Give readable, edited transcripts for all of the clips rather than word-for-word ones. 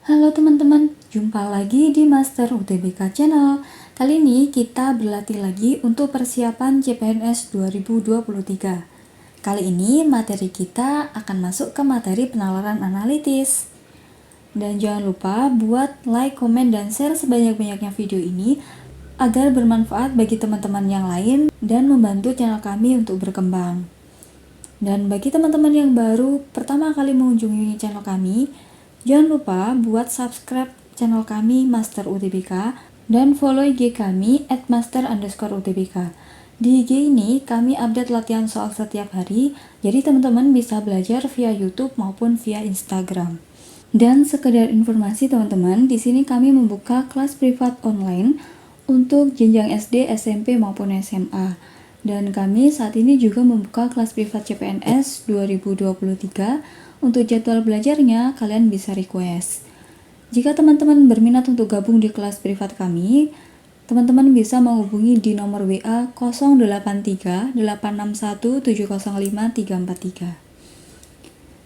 Halo teman-teman, jumpa lagi di Master UTBK Channel. Kali ini kita berlatih lagi untuk persiapan CPNS 2023. Kali ini materi kita akan masuk ke materi penalaran analitis. Dan jangan lupa buat like, komen, dan share sebanyak-banyaknya video ini agar bermanfaat bagi teman-teman yang lain dan membantu channel kami untuk berkembang. Dan bagi teman-teman yang baru pertama kali mengunjungi channel kami, jangan lupa buat subscribe channel kami Master UTBK dan follow IG kami @master_UTBK. Di IG ini kami update latihan soal setiap hari, jadi teman-teman bisa belajar via YouTube maupun via Instagram. Dan sekedar informasi teman-teman, di sini kami membuka kelas privat online untuk jenjang SD, SMP maupun SMA. Dan kami saat ini juga membuka kelas privat CPNS 2023. Untuk jadwal belajarnya, kalian bisa request. Jika teman-teman berminat untuk gabung di kelas privat kami, teman-teman bisa menghubungi di nomor WA 083 861 705 343.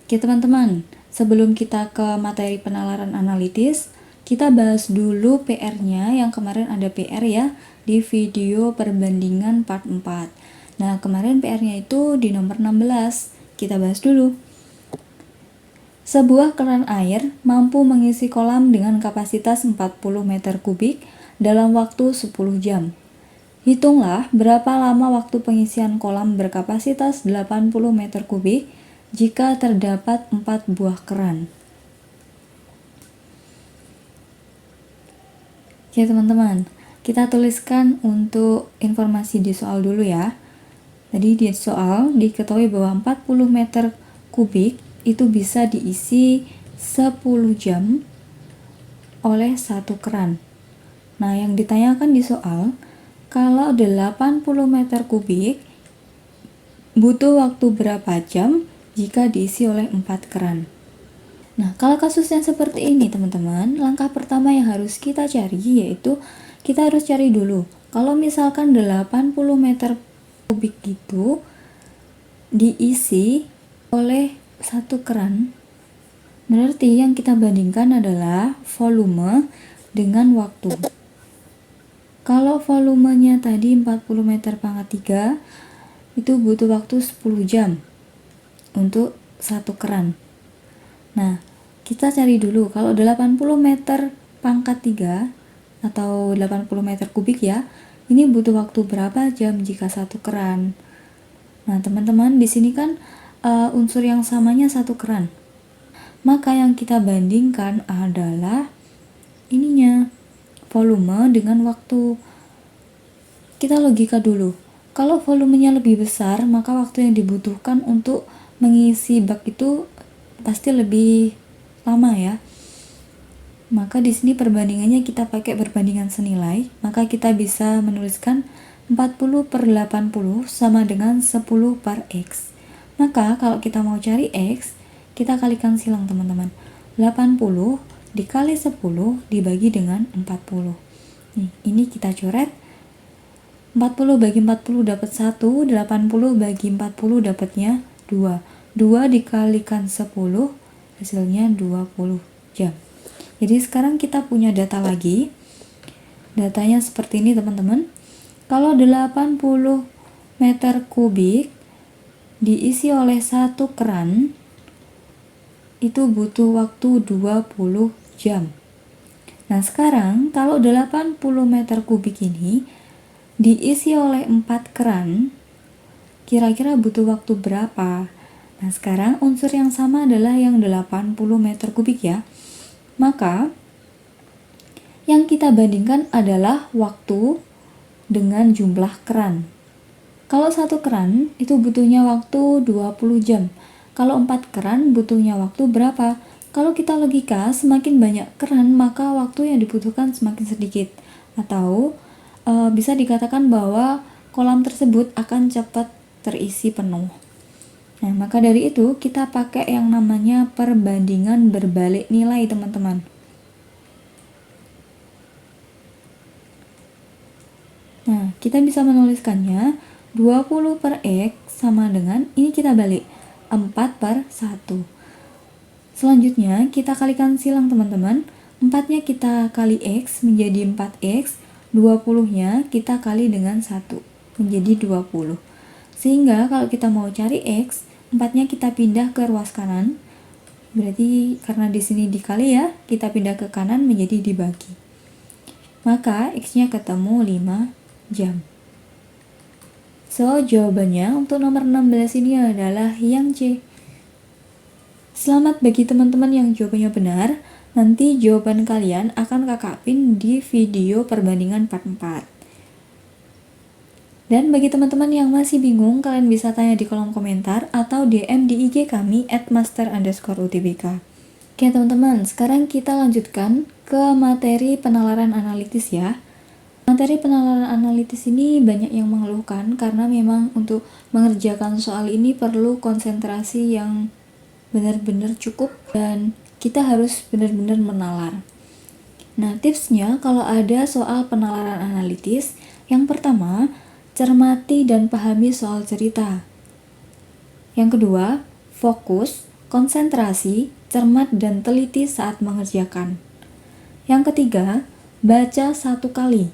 Oke teman-teman, sebelum kita ke materi penalaran analitis, kita bahas dulu PR-nya yang kemarin ada PR ya di video perbandingan part 4. Nah, kemarin PR-nya itu di nomor 16. Kita bahas dulu. Sebuah keran air mampu mengisi kolam dengan kapasitas 40 meter kubik dalam waktu 10 jam. Hitunglah berapa lama waktu pengisian kolam berkapasitas 80 meter kubik jika terdapat 4 buah keran. Oke teman-teman, kita tuliskan untuk informasi di soal dulu ya. Tadi di soal diketahui bahwa 40 meter kubik itu bisa diisi 10 jam oleh satu keran. Nah, yang ditanyakan di soal, kalau 80 meter kubik butuh waktu berapa jam jika diisi oleh 4 keran. Nah, kalau kasus yang seperti ini teman-teman, langkah pertama yang harus kita cari yaitu kita harus cari dulu. Kalau misalkan 80 meter kubik itu diisi oleh satu keran, berarti yang kita bandingkan adalah volume dengan waktu. Kalau volumenya tadi 40 meter pangkat 3, itu butuh waktu 10 jam untuk satu keran. Nah, kita cari dulu kalau 80 meter pangkat 3 atau 80 meter kubik ya, ini butuh waktu berapa jam jika satu keran. Nah, teman-teman, di sini kan unsur yang samanya satu keran. Maka yang kita bandingkan adalah ininya, volume dengan waktu. Kita logika dulu. Kalau volumenya lebih besar, maka waktu yang dibutuhkan untuk mengisi bak itu pasti lebih lama ya. Maka di sini perbandingannya kita pakai perbandingan senilai, maka kita bisa menuliskan 40/80 sama dengan 10/x. Maka kalau kita mau cari x, kita kalikan silang teman-teman. 80 dikali 10 dibagi dengan 40. Nih, ini kita coret. 40 bagi 40 dapat 1, 80 bagi 40 dapatnya 2. 2 dikalikan 10 hasilnya 20 jam. Jadi sekarang kita punya data lagi. Datanya seperti ini teman-teman. Kalau 80 meter kubik diisi oleh satu keran, itu butuh waktu 20 jam. Nah sekarang kalau 80 meter kubik ini diisi oleh 4 keran, kira-kira butuh waktu berapa? Nah sekarang unsur yang sama adalah yang 80 meter kubik ya. Maka yang kita bandingkan adalah waktu dengan jumlah keran. Kalau satu keran itu butuhnya waktu 20 jam. Kalau 4 keran butuhnya waktu berapa? Kalau kita logika, semakin banyak keran maka waktu yang dibutuhkan semakin sedikit. Atau bisa dikatakan bahwa kolam tersebut akan cepat terisi penuh. Nah, maka dari itu kita pakai yang namanya perbandingan berbalik nilai, teman-teman. Nah, kita bisa menuliskannya 20/x sama dengan, ini kita balik, 4/1. Selanjutnya kita kalikan silang teman-teman. 4-nya kita kali X menjadi 4X, 20-nya kita kali dengan 1 menjadi 20. Sehingga kalau kita mau cari X, 4-nya kita pindah ke ruas kanan. Berarti karena di sini dikali ya, kita pindah ke kanan menjadi dibagi. Maka X-nya ketemu 5 jam. So, jawabannya untuk nomor 16 ini adalah yang C. Selamat bagi teman-teman yang jawabannya benar. Nanti jawaban kalian akan kakak pin di video perbandingan part 4. Dan bagi teman-teman yang masih bingung, kalian bisa tanya di kolom komentar atau DM di IG kami @master_utbk. Oke teman-teman, sekarang kita lanjutkan ke materi penalaran analitis ya. Materi penalaran analitis ini banyak yang mengeluhkan karena memang untuk mengerjakan soal ini perlu konsentrasi yang benar-benar cukup dan kita harus benar-benar menalar. Nah, tipsnya kalau ada soal penalaran analitis, yang pertama, cermati dan pahami soal cerita. Yang kedua, fokus, konsentrasi, cermat dan teliti saat mengerjakan. Yang ketiga, baca 1 kali.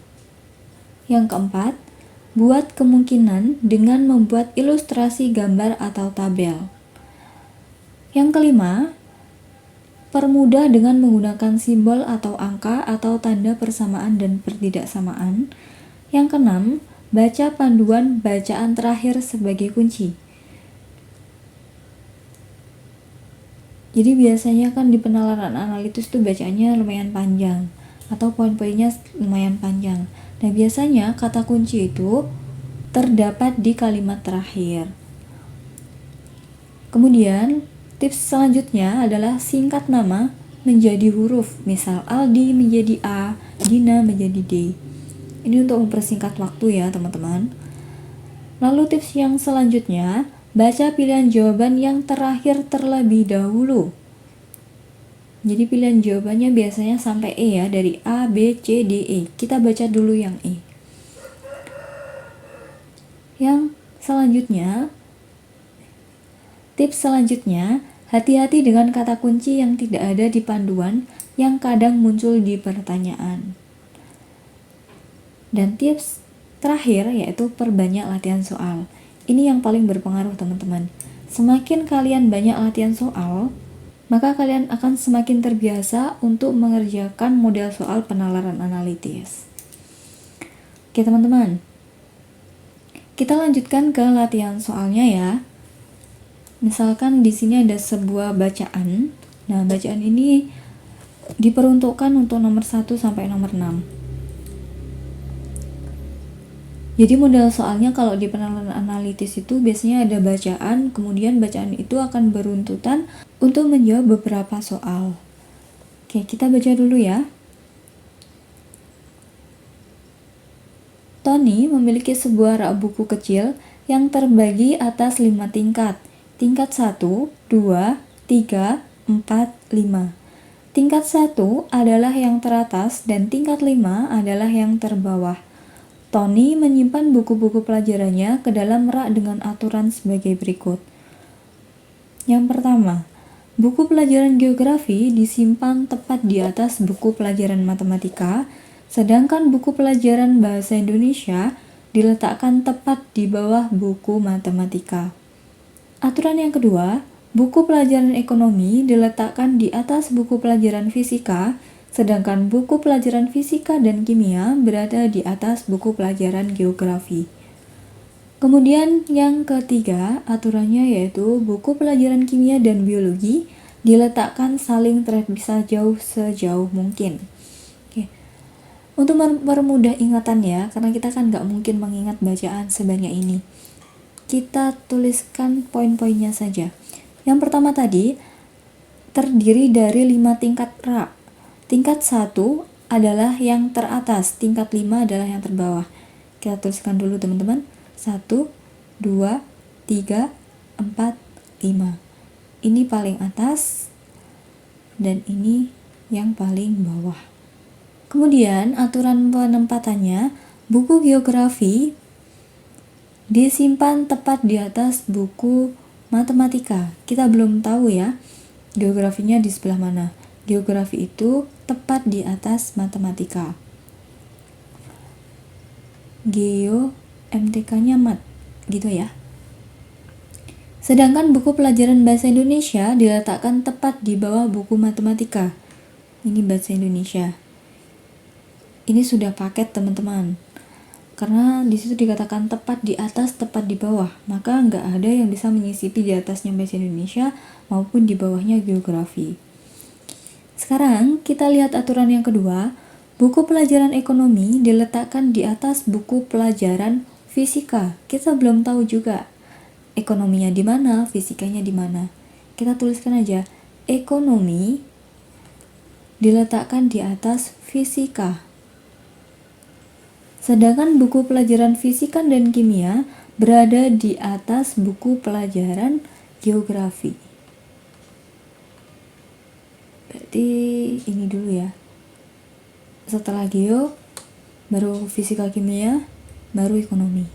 Yang keempat, buat kemungkinan dengan membuat ilustrasi gambar atau tabel. Yang kelima, permudah dengan menggunakan simbol atau angka atau tanda persamaan dan pertidaksamaan. Yang keenam, baca panduan bacaan terakhir sebagai kunci. Jadi biasanya kan di penalaran analitis tuh bacaannya lumayan panjang atau poin-poinnya lumayan panjang. Nah biasanya kata kunci itu terdapat di kalimat terakhir. Kemudian tips selanjutnya adalah singkat nama menjadi huruf. Misal Aldi menjadi A, Dina menjadi D. Ini untuk mempersingkat waktu ya teman-teman. Lalu tips yang selanjutnya, baca pilihan jawaban yang terakhir terlebih dahulu. Jadi pilihan jawabannya biasanya sampai E ya, dari A, B, C, D, E. Kita baca dulu yang E. Yang selanjutnya, tips selanjutnya, hati-hati dengan kata kunci yang tidak ada di panduan yang kadang muncul di pertanyaan. Dan tips terakhir yaitu perbanyak latihan soal. Ini yang paling berpengaruh teman-teman. Semakin kalian banyak latihan soal, maka kalian akan semakin terbiasa untuk mengerjakan model soal penalaran analitis. Oke teman-teman, kita lanjutkan ke latihan soalnya ya. Misalkan di sini ada sebuah bacaan. Nah, bacaan ini diperuntukkan untuk nomor 1 sampai nomor 6. Jadi model soalnya kalau di penalaran analitis itu biasanya ada bacaan, kemudian bacaan itu akan beruntutan untuk menjawab beberapa soal. Oke, kita baca dulu ya. Tony memiliki sebuah rak buku kecil yang terbagi atas 5 tingkat. Tingkat 1, 2, 3, 4, 5. Tingkat 1 adalah yang teratas dan tingkat 5 adalah yang terbawah. Tony menyimpan buku-buku pelajarannya ke dalam rak dengan aturan sebagai berikut. Yang pertama, buku pelajaran geografi disimpan tepat di atas buku pelajaran matematika, sedangkan buku pelajaran bahasa Indonesia diletakkan tepat di bawah buku matematika. Aturan yang kedua, buku pelajaran ekonomi diletakkan di atas buku pelajaran fisika, sedangkan buku pelajaran fisika dan kimia berada di atas buku pelajaran geografi. Kemudian yang ketiga, aturannya yaitu buku pelajaran kimia dan biologi diletakkan saling terpisah jauh sejauh mungkin. Oke. Untuk mempermudah ingatan ya, karena kita kan nggak mungkin mengingat bacaan sebanyak ini, kita tuliskan poin-poinnya saja. Yang pertama tadi, terdiri dari 5 tingkat rak. Tingkat 1 adalah yang teratas, tingkat 5 adalah yang terbawah. Kita tuliskan dulu teman-teman. 1, 2, 3, 4, 5. Ini paling atas dan ini yang paling bawah. Kemudian aturan penempatannya, buku geografi disimpan tepat di atas buku matematika. Kita belum tahu ya Geografinya di sebelah mana? Geografi itu tepat di atas matematika. Geo, MTK-nya mat, gitu ya. Sedangkan buku pelajaran bahasa Indonesia diletakkan tepat di bawah buku matematika. Ini bahasa Indonesia. Ini sudah paket teman-teman. Karena di situ dikatakan tepat di atas, tepat di bawah. Maka nggak ada yang bisa menyisipi di atasnya bahasa Indonesia maupun di bawahnya geografi. Sekarang kita lihat aturan yang kedua. Buku pelajaran ekonomi diletakkan di atas buku pelajaran fisika. Kita belum tahu juga ekonominya di mana, fisikanya di mana. Kita tuliskan aja, ekonomi diletakkan di atas fisika. Sedangkan buku pelajaran fisika dan kimia berada di atas buku pelajaran geografi. Berarti ini dulu ya. Setelah geo, baru fisika kimia, baru ekonomi.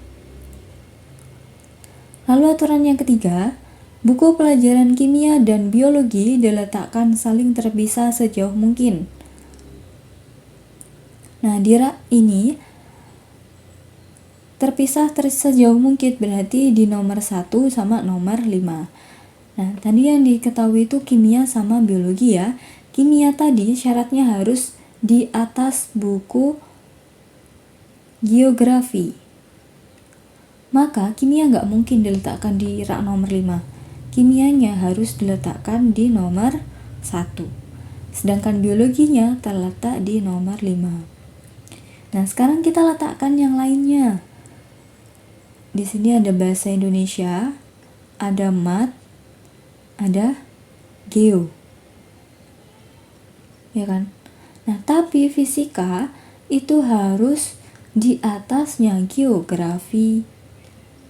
Lalu aturan yang ketiga, buku pelajaran kimia dan biologi diletakkan saling terpisah sejauh mungkin. Nah, di rak ini terpisah sejauh mungkin berarti di nomor 1 sama nomor 5. Nah, tadi yang diketahui itu kimia sama biologi ya. Kimia tadi syaratnya harus di atas buku geografi. Maka kimia nggak mungkin diletakkan di rak nomor 5. Kimianya harus diletakkan di nomor 1. Sedangkan biologinya terletak di nomor 5. Nah, sekarang kita letakkan yang lainnya. Di sini ada bahasa Indonesia, ada mat, ada geo. Ya kan? Nah, tapi fisika itu harus di atasnya geografi.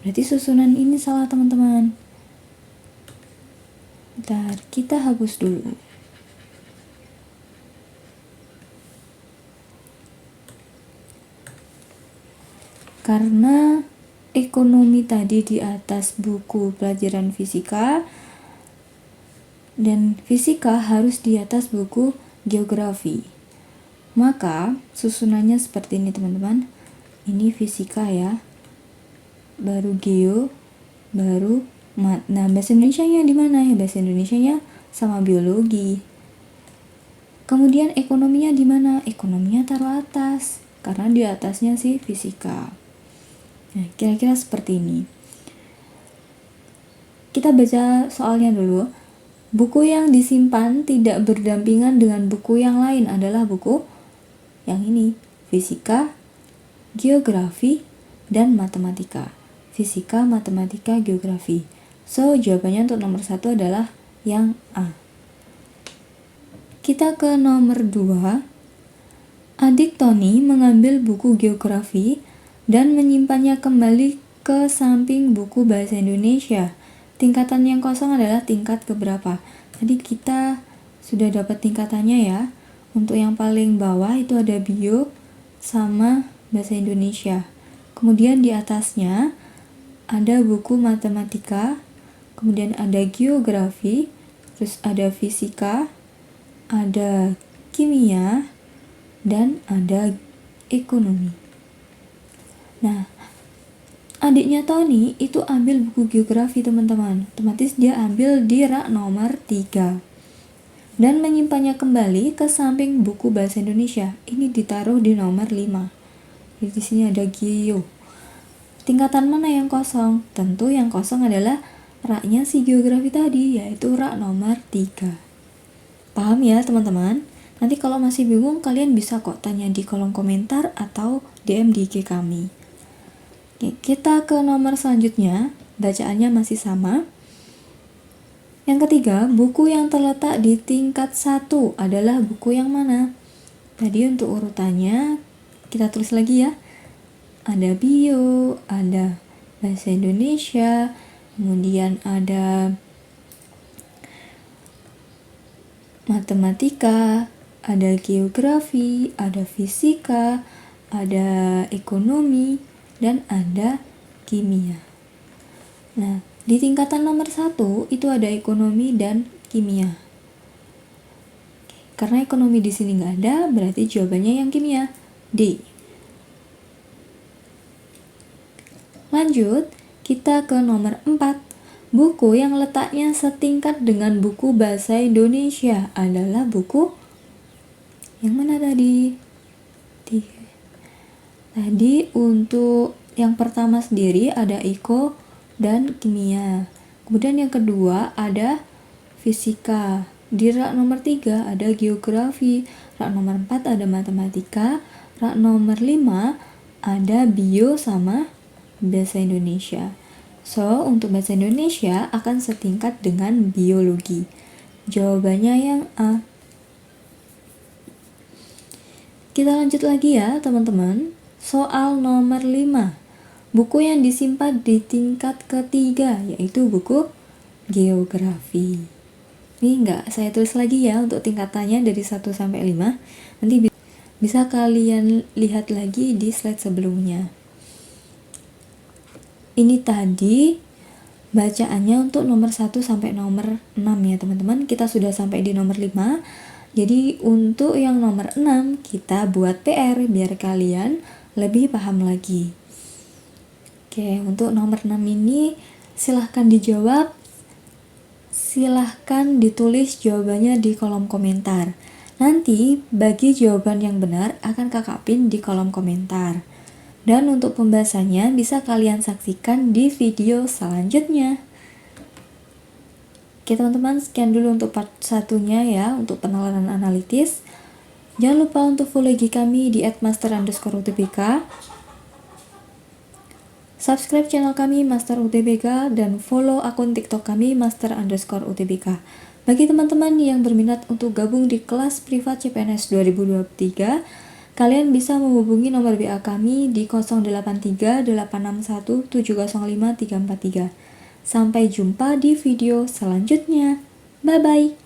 Berarti susunan ini salah teman-teman. Bentar, kita hapus dulu. Karena ekonomi tadi di atas buku pelajaran fisika dan fisika harus di atas buku geografi. Maka susunannya seperti ini teman-teman. Ini fisika ya, baru geo, baru mat. Nah, bahasa Indonesianya di mana ya? Bahasa Indonesianya sama biologi. Kemudian ekonominya di mana? Ekonominya taruh atas, karena di atasnya sih fisika. Nah, kira-kira seperti ini. Kita baca soalnya dulu. Buku yang disimpan tidak berdampingan dengan buku yang lain adalah buku yang ini, fisika, geografi, dan matematika. Fisika, matematika, geografi. So, jawabannya untuk nomor 1 adalah yang A. Kita ke nomor 2. Adik Tony mengambil buku geografi dan menyimpannya kembali ke samping buku bahasa Indonesia. Tingkatan yang kosong adalah tingkat keberapa? Tadi kita sudah dapat tingkatannya ya. Untuk yang paling bawah itu ada bio sama bahasa Indonesia. Kemudian di atasnya ada buku matematika, kemudian ada geografi, terus ada fisika, ada kimia, dan ada ekonomi. Nah, adiknya Tony itu ambil buku geografi teman-teman. Otomatis dia ambil di rak nomor 3 dan menyimpannya kembali ke samping buku bahasa Indonesia. Ini ditaruh di nomor 5. Jadi di sini ada geo. Tingkatan mana yang kosong? Tentu yang kosong adalah raknya si geografi tadi, yaitu rak nomor 3. Paham ya teman-teman? Nanti kalau masih bingung kalian bisa kok tanya di kolom komentar atau DM di IG kami. Oke, kita ke nomor selanjutnya. Bacaannya masih sama. Yang ketiga, buku yang terletak di tingkat 1 adalah buku yang mana? Tadi untuk urutannya kita tulis lagi ya. Ada bio, ada bahasa Indonesia, kemudian ada matematika, ada geografi, ada fisika, ada ekonomi, dan ada kimia. Nah, di tingkatan nomor 1 itu ada ekonomi dan kimia. Karena ekonomi di sini nggak ada, berarti jawabannya yang kimia. D. Lanjut, kita ke nomor 4. Buku yang letaknya setingkat dengan buku bahasa Indonesia adalah buku yang mana tadi? Tadi untuk yang pertama sendiri ada Eko dan kimia. Kemudian yang kedua ada fisika. Di rak nomor 3 ada geografi. Rak nomor 4 ada matematika. Rak nomor 5 ada bio sama bahasa Indonesia. So, untuk bahasa Indonesia akan setingkat dengan biologi. Jawabannya yang A. Kita lanjut lagi ya, teman-teman. Soal nomor 5. Buku yang disimpan di tingkat ketiga, yaitu buku geografi. Ini enggak saya tulis lagi ya untuk tingkatannya dari 1 sampai 5. Nanti bisa kalian lihat lagi di slide sebelumnya. Ini tadi bacaannya untuk nomor 1 sampai nomor 6 ya teman-teman. Kita sudah sampai di nomor 5. Jadi untuk yang nomor 6 kita buat PR biar kalian lebih paham lagi. Oke, untuk nomor 6 ini silahkan dijawab. Silahkan ditulis jawabannya di kolom komentar. Nanti bagi jawaban yang benar akan kakak pin di kolom komentar. Dan untuk pembahasannya bisa kalian saksikan di video selanjutnya. Oke teman-teman, sekian dulu untuk part 1-nya ya, untuk penalaran analitis. Jangan lupa untuk follow IG kami di @master_utbk. Subscribe channel kami Master UTBK dan follow akun TikTok kami Master_UTBK. Bagi teman-teman yang berminat untuk gabung di kelas privat CPNS 2023, kalian bisa menghubungi nomor WA kami di 083 861 705 343. Sampai jumpa di video selanjutnya. Bye bye.